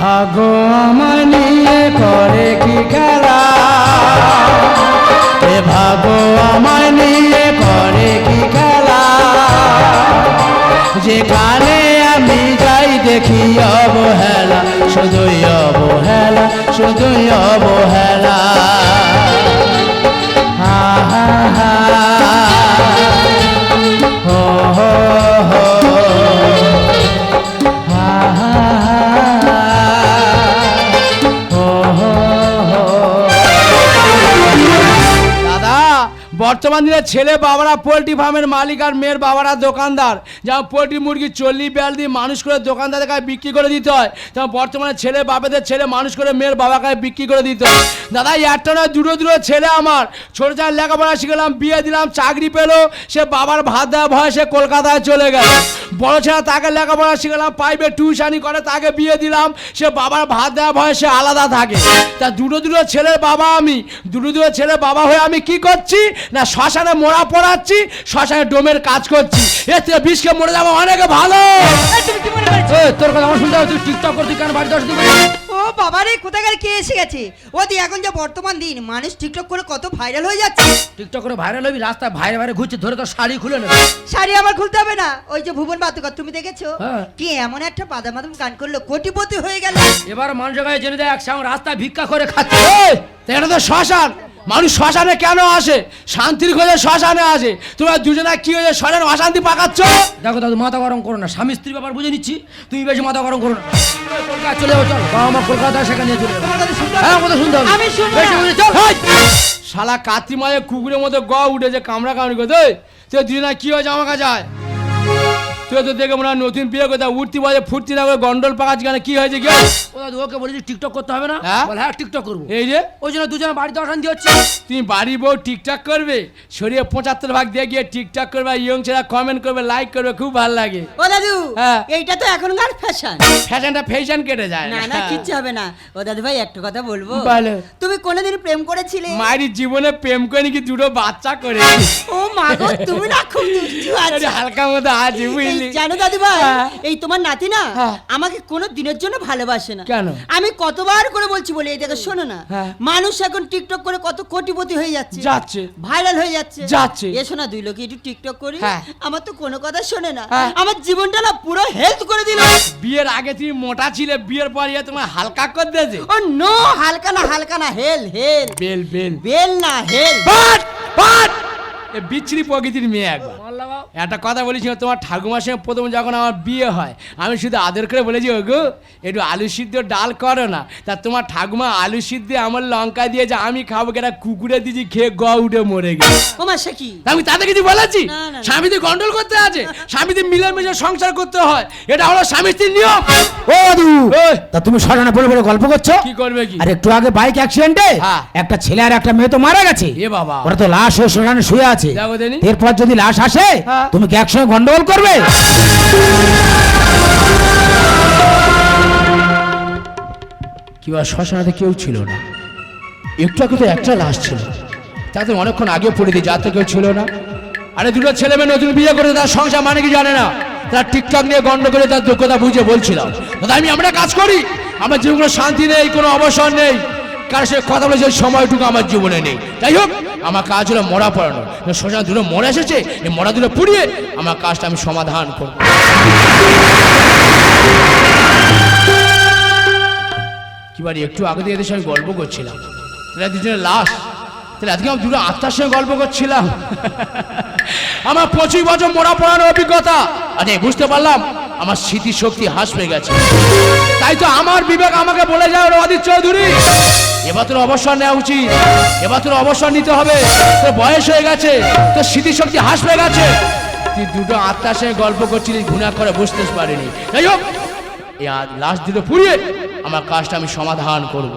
ভাগ্য আমায় নিয়ে করে কি খেলা, এ ভাগ্য আমায় নিয়ে করে কি খেলা, যেখানে আমি যাই দেখি অবহেলা, শুধুই অবহেলা, শুধুই অবহেলা। হা হা হা হো হো হো হা হা হা হো হো হো। দাদা, বর্তমান দিনে ছেলে বাবারা পোলট্রি ফার্মের মালিক আর মেয়ের বাবারা দোকানদার। যেমন পোলট্রি মুরগি 40-42 দিন মানুষ করে দোকানদারের কাছে বিক্রি করে দিতে হয়, তেমন বর্তমানে ছেলে বাবাদের ছেলে মানুষ করে মেয়ের বাবার কাছে বিক্রি করে দিতে হয়। দাদা, একটা নয় দুটো দুটো ছেলে আমার, ছোটো চার লেখাপড়া শিখলাম, বিয়ে দিলাম, চাকরি পেলো, সে বাবার ভাত দেওয়া ভয় সে কলকাতায় চলে গেল। বড় ছেলে তাকে লেখাপড়া শিখলাম, প্রাইভেট টিউশানি করে, তাকে বিয়ে দিলাম, সে বাবার ভাত দেওয়া ভয় সে আলাদা থাকে। তা দুটো দুটো ছেলের বাবা আমি, দুটো দুটো ছেলে বাবা হয়ে আমি কি করছি না, শ্মশানে মোড়া পড়াচ্ছি, শ্মশানে ডোমের কাজ করছি। এর থেকে বিষকে মরে যাবো অনেকে ভালো। তোর কথা আমার শুনতে হবে, তুই টিকটক করছি কেন বাড়িতে আসতে? ও বাবা রে, কোথায় গেলে কে এসে গেছে? ওদি এখন যে বর্তমান দিন মানুষ টিকটক করে কত ভাইরাল হয়ে যাচ্ছে। টিকটক করে ভাইরাল হবি, রাস্তায় ভাইরে ভাইরে ঘুরছে, ধরে তোর শাড়ি খুলে নেবে। শাড়ি আমার খুলতে হবে না, ওই যে ভুবন বাতুকর তুমি দেখেছো? হ্যাঁ। কি এমন একটা বাদাম বাদাম গান করলো, কোটিপতি হয়ে গেল। এবার মানুষের কাছে জেনে দেয় একসঙ্গে রাস্তায় ভিক্ষা করে খাচ্ছে। এটা তো শ্মশান, মানুষ শ্মশানে কেন আসে? শান্তির খোঁজে শ্মশানে আসে। তোমরা দুজনে কি হয়েছে শ্মশানে অশান্তি পাকাচ্ছ? দেখো দাদু, মাথা গরম করো না, স্বামী স্ত্রীর ব্যাপার বুঝে নিচ্ছি, তুমি বেশি মাথা গরম করো না। কলকাতা চলে যাও, চল বাবা মা কলকাতা, সেখানে চলে যাও। হ্যাঁ, কথা শুনতে হবে, আমি শুনবো বেশি না। বুঝে চল। শালা কাতি মাঝে কুকুরের মতো গ উঠেছে, কামড়া কামড়ি করতে। তুই দুজনে কি হয়েছে আমার কাছে আয়। তুই তো দেখে মনে হয় নতুন বিয়ে কোথায় উঠতি বাজে ফুর্তি না করে গন্ডল পাকাচ্ছি কেন, কি হয়েছে? কি ওকে বলেছি টিকটক করতে হবে না? হ্যাঁ টিকটক করবো। এই যে ওই জন্য দুজনে বাড়িতে অশান্তি হচ্ছে। তুমি বাড়ি বউ টিকটক করবে, শরীরে 75 ভাগ দিয়ে গিয়ে টিকটক করবে, ইয়ং ছেলেরা কমেন্ট করবে, লাইক করবে, খুব ভালো লাগে। ও দাদু, হ্যাঁ। এইটা তো এখনকার ফ্যাশন। ফ্যাশনটা ফ্যাশন কেটে যায় না না, কিচ্ছু হবে না। ও দাদু ভাই, একটা কথা বলবো? বলো। তুমি কোনোদিন প্রেম করেছিলে? মায়ের জীবনে প্রেম করে নাকি দুটো বাচ্চা করে। ও মা গো, তুমি না খুব দুষ্টু আছো। হালকা মতো আছে বুঝলি? এই জানো দাদু ভাই, হ্যাঁ। এই তোমার নাতি না হ্যাঁ। আমাকে কোনো দিনের জন্য ভালোবাসে না। কেন? আমি কতবার করে বলছি, বলে এই দেখো শোনো না, হ্যাঁ। মানুষ এখন টিকটক করে কত কোটিপতি হয়ে যাচ্ছে, যাচ্ছে, ভাইরাল হয়ে যাচ্ছে। যাচ্ছে। এসো না দুই লোকে একটু টিকটক করি। হ্যাঁ। আমার তো কোনো কথা শোনে না, হ্যাঁ। আমার জীবনটা না পুরো হেলথ করে দিল। বিয়ের আগে তুমি মোটা ছিলে, বিয়ের পর তোমার হালকা করে দিয়েছে। ও নো, হালকা না হেল হেল বেল বেল বেল না হেল। বাট বাট এ বিচ্ছিরি প্রকৃতির মেয়ে। একবার একটা কথা বলেছিল, তোমার ঠাকুমার সঙ্গে প্রথম যখন আমার বিয়ে হয়, আমি শুধু আদর করে বলেছি, ওগো একটু আলু সিদ্ধ ডাল করো না। তা তোমার ঠাকুমা আলু সিদ্ধ আমার লঙ্কা দিয়েছে, আমি খাবো কেটা কুকুরে দিয়েছি, খেয়ে গ উঠে মরে গেছে। ও মা, সে কি? আমি তাতে কিছু বলেছি? না, না, না। স্বামীদের কন্ট্রোল করতে আছে, স্বামীদের মিলেমিশে সংসার করতে হয়, এটা হলো স্বামী স্ত্রীর নিয়ম। ও দাদু, তা তুমি শ্মশানে বলে বলে গল্প করছো? কি করবে কি? আর একটু আগে বাইক অ্যাক্সিডেন্টে হ্যাঁ। একটা ছেলে আর একটা মেয়ে তো মারা গেছে। এ বাবা, ওরা তো লাশ হয়ে শ্মশানে শুয়ে আছে। দেখো দেনি। এরপর যদি লাশ আসে, হ্যাঁ। তুমি কি একসঙ্গে গন্ডগোল করবে? কি বা শ্মশানে কেউ ছিল না, একটু আগে তো একটা লাশ ছিল, তাতে অনেকক্ষণ আগে পড়ে দিয়ে যাতে কেউ ছিল না। আরে দুটো ছেলে মেয়ে নতুন বিয়ে করে তার সংসার মানে কি জানে না, তার টিকটক নিয়ে গন্ড করে তার যোগ্যতা বুঝে বলছিলাম, দাদা আমরা কাজ করি, আমার জীবনে শান্তি নেই, কোনো অবসর নেই, কার সে কথা বলে যে সময়টুকু আমার জীবনে নেই। যাই হোক, আমার কাজ হলো মরা পড়ানো। শ্মশান দুটো মরে এসেছে, এই মরা দুটো পুড়িয়ে আমার কাজটা আমি সমাধান করব। কি বাড়ি একটু আগে দিয়ে এদের সঙ্গে গল্প করছিলাম, তারা দুজনের লাশ, তাহলে আজকে আমি দুটো আত্মার সঙ্গে গল্প করছিলাম। আমার 25 বছর মরা পড়ানোর অভিজ্ঞতা, আরে বুঝতে পারলাম আমার স্মৃতিশক্তি হ্রাস পেয়ে গেছে। তাই তো আমার বিবেক আমাকে বলে যায়, অদিত চৌধুরী এবার তোর অবসর নেওয়া উচিত, এবার তোর অবসর নিতে হবে, তোর বয়স হয়ে গেছে, তোর স্মৃতিশক্তি হ্রাস পেয়ে গেছে। তুই দুটো আত্মার সঙ্গে গল্প করছিলিস, ঘুণা করে বুঝতে পারিনি। যাই হোক, এই লাশ দুটো পুড়িয়ে আমার কাজটা আমি সমাধান করব।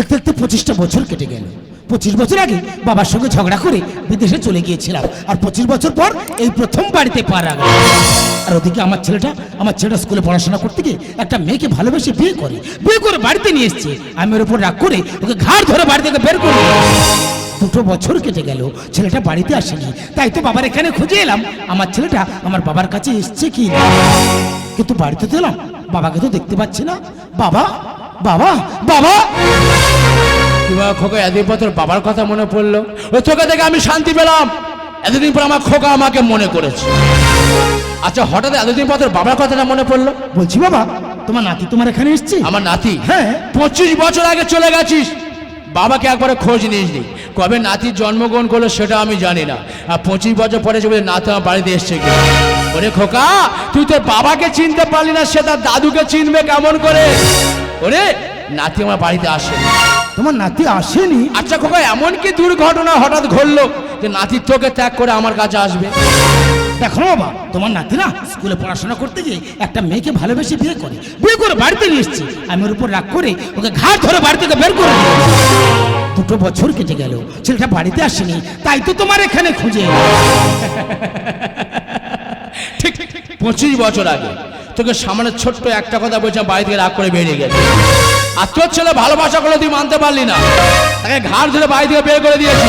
দেখতে দেখতে 25টা বছর কেটে গেল। 25 বছর আগে বাবার সঙ্গে ঝগড়া করে বিদেশে চলে গিয়েছিলাম, আর 25 বছর পর এই প্রথম বাড়িতে পা রাখলাম। আর ওদিকে আমার ছেলেটা স্কুলে পড়াশোনা করতে গিয়ে একটা মেয়েকে ভালোবেসে বিয়ে করে বাড়িতে নিয়ে এসছে। আমি ওর উপর রাগ করে ওকে ঘাড় ধরে বাড়ি থেকে বের করে দিলাম। 2 বছর কেটে গেল, ছেলেটা বাড়িতে আসেনি। তাই তো বাবার এখানে খুঁজে এলাম আমার ছেলেটা আমার বাবার কাছে এসছে কি না। কিন্তু বাড়িতে তো এলাম, বাবাকে তো দেখতে পাচ্ছি না। বাবা বাবা বাবা কিভাবে খোকা এতদিন পর তোর বাবার কথা মনে পড়লো? ওই তোকে দেখে আমি শান্তি পেলাম। এতদিন পর আমার খোকা আমাকে মনে করেছে। আচ্ছা, হঠাৎ এতদিন পর তোর বাবার কথাটা মনে পড়লো? বলছি বাবা, তোমার নাতি তোমার এখানে এসছে? আমার নাতি? হ্যাঁ। 25 বছর আগে চলে গেছিস, বাবাকে একবারে খোঁজ নিসনি। কবে নাতির জন্মগ্রহণ করলো সেটা আমি জানি না। আর 25 বছর পরে যে বলে নাতি আমার বাড়িতে এসছে কি? ওরে খোকা, তুই তোর বাবাকে চিনতে পারলি না, সে তার দাদুকে চিনবে কেমন করে? ওরে, নাতি আমার বাড়িতে আসেনি। তোমার নাতি আসেনি? আচ্ছা খোকা, এমন কি দুর্ঘটনা হঠাৎ ঘটলো যে নাতি তোকে ত্যাগ করে আমার কাছে আসবে? দেখো না বাবা, তোমার নাতি না স্কুলে পড়াশোনা করতে গিয়ে একটা মেয়েকে ভালোবেসে বিয়ে করে বাড়িতে নিয়ে এসছে। আমি ওর উপর রাগ করে ওকে ঘাড় ধরে বাড়ি থেকে বের করে দিলাম। 2 বছর কেটে গেল, ছেলেটা বাড়িতে আসেনি। তাই তো তোমার এখানে খুঁজে এলাম। ঠিক 25 বছর আগে তোকে সামনে ছোট্ট একটা কথা বলছিলাম, বাড়ি থেকে রাগ করে বেরিয়ে গেছে। আর তোর ছেলে ভালোবাসা করলে তুই মানতে পারলি না, তাকে ঘাড় ধরে বাড়ি থেকে বের করে দিয়েছি।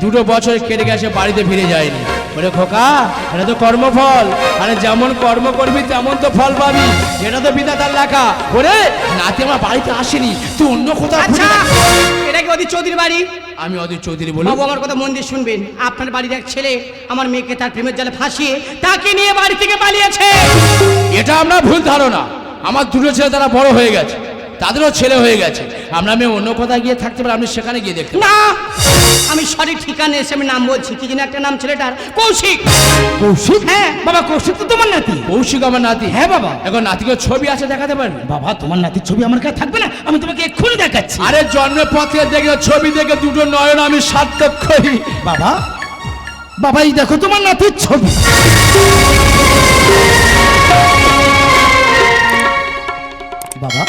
2 বছর কেটে গেছে, বাড়িতে ফিরে যায়নি। ওরে খোকা, এটা তো কর্মফল। আরে যেমন কর্ম করবি তেমন তো ফল পাবি, এটা তো বিধাতার লেখা। ওরে, নাতি আমার বাড়িতে আসেনি, তুই অন্য কোথাও আচ্ছা, খুঁজে- এটা কি অদিত চৌধুরীর বাড়ি? আমি অদিত চৌধুরী বলি। বাবু, আমার কথা মন দিয়ে শুনবেন। আপনার বাড়ির এক ছেলে আমার মেয়েকে তার প্রেমের জালে ফাঁসিয়ে তাকে নিয়ে বাড়ি থেকে পালিয়েছে। এটা আমরা ভুল ধারণা। আমার 2 ছেলে তারা বড় হয়ে গেছে, তাদেরও ছেলে হয়ে গেছে। আমরা মেয়ে অন্য কোথায় গিয়ে থাকতে পারি, আপনি সেখানে গিয়ে দেখতে। না, আমি সঠিক ঠিকানা এসে আমি নাম বলছি। কি যেন একটা নাম ছেলেটার, কৌশিক। কৌশিক? হ্যাঁ বাবা, কৌশিক তো তোমার নাতি। কৌশিক আমার নাতি? হ্যাঁ বাবা। এখন নাতিকে ছবি আছে, দেখাতে পারবে? বাবা, তোমার নাতির ছবি আমার কাছে থাকবে না? আমি তোমাকে এক্ষুনি দেখাচ্ছি। আরে জন্মের পথে দেখে ছবি দেখে 2 নয়ন আমি সার্থক করি। বাবা বাবা, এই দেখো তোমার নাতির ছবি। বাবা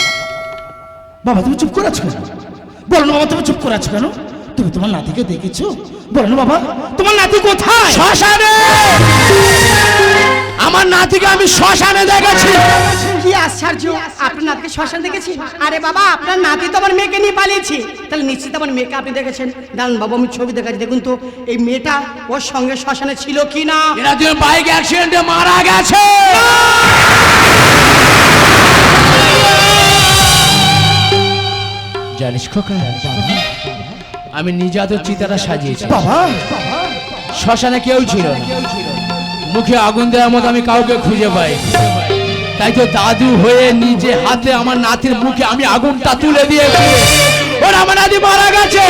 বাবা, তুমি চুপ করে আছো কেন? বলো না বাবা, তুমি চুপ করে আছো কেন? তুমি তোমার নাতিকে দেখেছো? বলো না বাবা, তোমার নাতি কোথায়? শ্মশানে। আমার নাতিকে আমি শ্মশানে দেখেছি। কি আশ্চর্য, আপনার নাতিকে শ্মশান দেখেছি? আরে বাবা, আপনার নাতি তো আমার মেয়েকে নিয়ে পালিয়েছে, তাহলে নিশ্চিত আমার মেয়েকে আপনি দেখেছেন। দাঁড়ান বাবু, আমি ছবি দেখাচ্ছি, দেখুন তো এই মেয়েটা ওর সঙ্গে শ্মশানে ছিল কি না। এরা 2 বাইক অ্যাক্সিডেন্টে মারা গেছে। জানিস খোকা, আমি নিজে তো চিতাটা সাজিয়েছি। বাবা শ্মশানে কেউ ছিল না, মুখে আগুন দেওয়ার মতো আমি কাউকে খুঁজে পাই। তাই তো দাদু হয়ে নিজে হাতে আমার নাতির মুখে আমি আগুনটা তুলে দিয়েছি। ওর আমার নাতি মারা গেছে,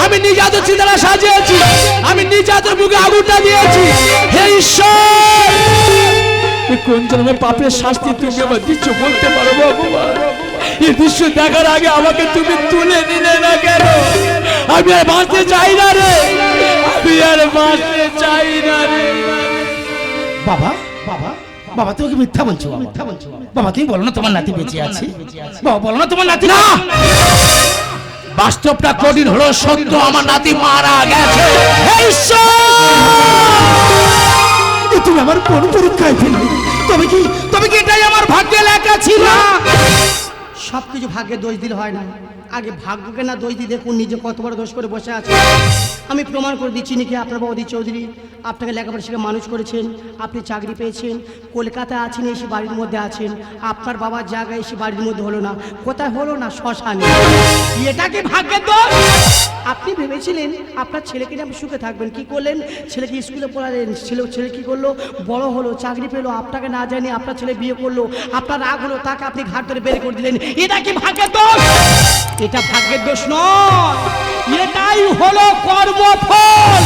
আমি নিজে হাতে চিতাটা সাজিয়েছি, আমি নিজে হাতের মুখে আগুনটা দিয়েছি। হে ঈশ্বর, কোন জন্মের পাপের শাস্তি তুমি আমার দিচ্ছ বলতে পারো ভগবান? এই দৃশ্য দেখার আগে আমাকে তুমি তুলে নিলে না কেন? আমি আর বাঁচতে চাই না রে, আমি আর বাঁচতে চাই না রে। বাবা বাবা বাবা, তুমি মিথ্যা বলছো। বাবা, তুমি বলো না তোমার নাতি বেঁচে আছে। বাবা, বলো না তোমার নাতি। না, বাস্তবটা কঠিন হলো সত্য, আমার নাতি মারা গেছে। হে ঈশ্বর, তুমি আমার কোন পরীক্ষায় ফেললে? তবে কি এটাই আমার ভাগ্যে লেখা ছিল? সবকিছু ভাগ্যে দোষ দিলে হয় না, আগে ভাগ্যকে না দোষ দিয়ে দেখুন নিজে কত বড় দোষ করে বসে আছে। আমি প্রমাণ করে দিচ্ছি নাকি আপনার বাবা অদিত চৌধুরী আপনাকে লেখাপড়া শিখে মানুষ করেছেন, আপনি চাকরি পেয়েছেন, কলকাতায় আছেন, এসে বাড়ির মধ্যে আছেন। আপনার বাবার জায়গায় এসে বাড়ির মধ্যে হলো না, কোথায় হলো না? শ্মশানে। এটা কি ভাগ্যের দোষ? আপনি ভেবেছিলেন আপনার ছেলেকে নিয়ে আপনি সুখে থাকবেন, কি করলেন? ছেলেকে স্কুলে পড়ালেন, ছেলে কি করলো? বড় হলো, চাকরি পেলো, আপনাকে না জানি আপনার ছেলে বিয়ে করলো, আপনার রাগ হলো, তাকে আপনি ঘাট ধরে বের করে দিলেন। এটা কি ভাগ্যের দোষ? এটা ভাগ্যের দোষ নয়, এটাই হলো কর্মফল।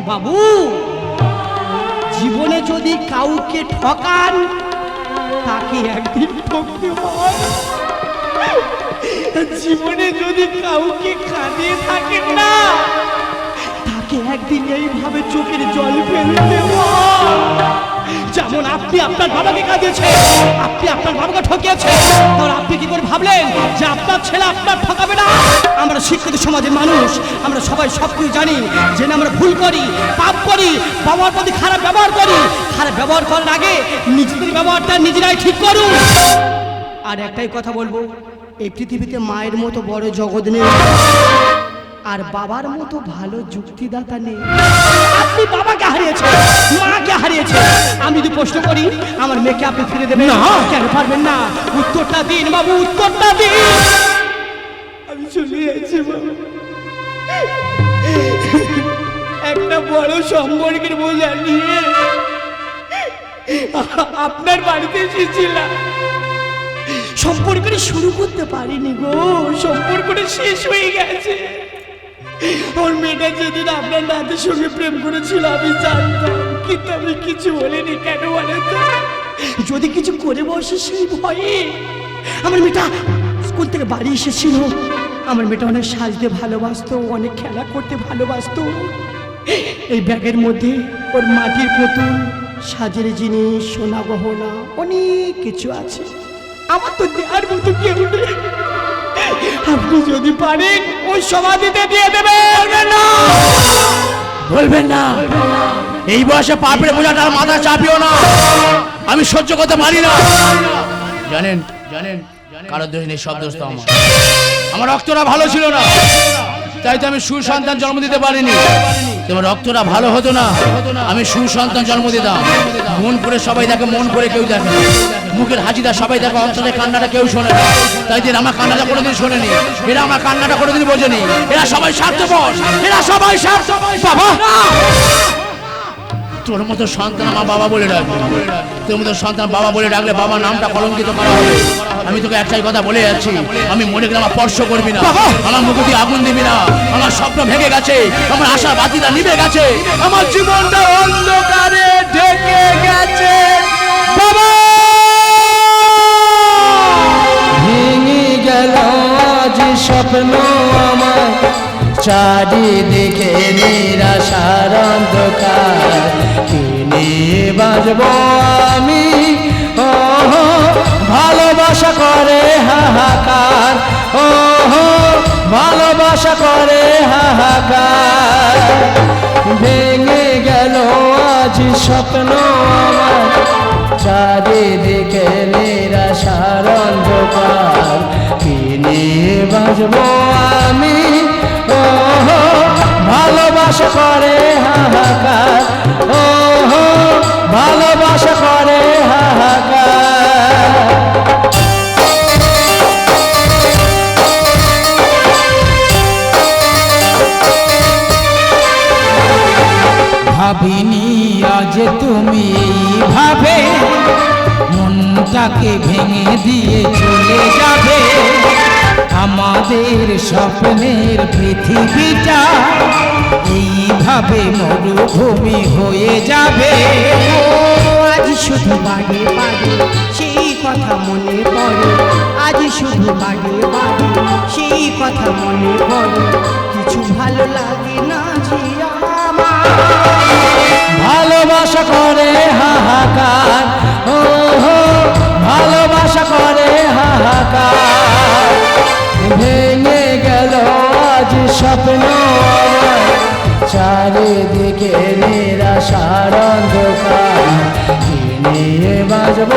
বাবু, জীবনে যদি কাউকে ঠকান তাকে একদিন ঠকতে হয়। জীবনে যদি কাউকে কাঁদিয়ে থাকেন না, তাকে একদিন এইভাবে চোখের জল ফেলতে হয়। যেমন আপনি আপনার বাবাকে কাঁদিয়েছেন, আপনি আপনার বাবাকে ঠকিয়েছেন, আর আপনি কি করে ভাবলেন যে আপনার ছেলে আপনার ঠকাবে না? শিক্ষিত সমাজের মানুষ, আমরা সবাই সব কিছু জানি, জেনে আমরা ভুল করি, পাপ করি, বাবার প্রতি খারাপ ব্যবহার করি। খারাপ ব্যবহার করার আগে নিজেদের ব্যবহারটা নিজেরাই ঠিক করুন। আর একটাই কথা বলবো, এই পৃথিবীতে মায়ের মতো বড় জগৎ নেই, আর বাবার মতো ভালো যুক্তিদাতা নেই। আপনি বাবাকে হারিয়েছেন, মাকে হারিয়েছেন। আমি যদি প্রশ্ন করি আমার মেয়েকে আপনি ফিরে দেবেন না? কেন পারবেন না? উত্তরটা দিন বাবু, উত্তরটা দিন। আমি চলে যাচ্ছি বাবু, একটা বড় সম্পর্কের বোঝা নিয়ে আপনার বাড়িতে এসেছিলাম। সম্পর্কটা শুরু করতে পারিনি গো, সম্পর্কটা শেষ হয়ে গেছে। ওর মেয়েটা যেদিন আপনার নাতির সঙ্গে প্রেম করেছিল আমি জানতাম, কিন্তু আমি কিছু বলিনি। কেন বলেন তো? যদি কিছু করে বসে সেই ভয়ে। আমার মেয়েটা স্কুল থেকে বাড়ি এসেছিল, আমার মেয়েটা অনেক সাজতে ভালোবাসতো, অনেক খেলা করতে ভালোবাসতো। এই ব্যাগের মধ্যে ওর মাটির পুতুল, সাজের জিনিস, সোনা গহনা অনেক কিছু আছে। আমার তো দেওয়ার মতো কেউ নেই। আপনি যদি পারেন ওই সমাধিতে দিয়ে দেবেন। না, বলবেন না, এই বয়সে পাপের বোঝাটার মাথা চাপিও না, আমি সহ্য করতে পারি না। জানেন জানেন কারোর দোষ নেই, সব দোষ তো আমার। আমার রক্তটা ভালো ছিল না, তাই তো আমি সুসন্তান জন্ম দিতে পারিনি। তোমার রক্তটা ভালো হতো না, আমি সুসন্তান জন্ম দিতাম। মন করে সবাই দেখে, মন করে কেউ দেখে না। মুখের হাসিটা সবাই দেখে, অন্তরে কান্নাটা কেউ শোনে না। তাই দিন আমার কান্নাটা কোনোদিন শোনেনি, এরা আমার কান্নাটা কোনোদিন বোঝেনি। এরা সবাই স্বার্থপর, এরা সবাই স্বার্থপর। বাবা, তোর মতো সন্তান আমার বাবা বলে ডাকবে, তোর মতো সন্তান বাবা বলে ডাকলে বাবার নামটা কলঙ্কিত করা হবে। আমি তোকে একটাই কথা বলে যাচ্ছি, আমি মনে গেলে আমার স্পর্শ করবি না, আমার মুখে দিয়ে আগুন দিবি না। আমার স্বপ্ন ভেঙে গেছে, আমার আশার বাতিটা নিভে গেছে, আমার জীবনটা অন্ধকারে ঢেকে গেছে। বাবা, ভেঙে গেল আজ স্বপ্ন আমার, চারিদিকে নিরাশার অন্ধকার। কি নিয়ে বাঁচব আমি? ও ভালোবাসা করে হাহাকার, ও ভালোবাসা করে হাহাকার। ভেঙে গেল আজ স্বপ্ন আমার, চারিদিকে নিরাশার অন্ধকার। কি নিয়ে বাঁচব আমি? ও ভালোবাসা করে হাহাকার, ও ভালোবাসা করে হাহাকার। ভাবিনি আজ তুমি এইভাবে মনটাকে ভেঙে দিয়ে চলে যাবে। আমাদের স্বপ্নের পৃথিবীটা এইভাবে মরুভূমি হয়ে যাবে। আজ শুধু বাগে বাগে সেই কথা মনে পড়ে, আজ শুধু বাগে বাগে সেই কথা মনে পড়ে। কিছু ভালো লাগে না যে আমার, ভালোবাসা করে হাহাকার, ও ভালোবাসা করে হাহাকার। ভেঙে গেল আজ স্বপ্ন আমার, চারিদিকে নিরাশার অন্ধকার। কি নিয়ে বাঁচব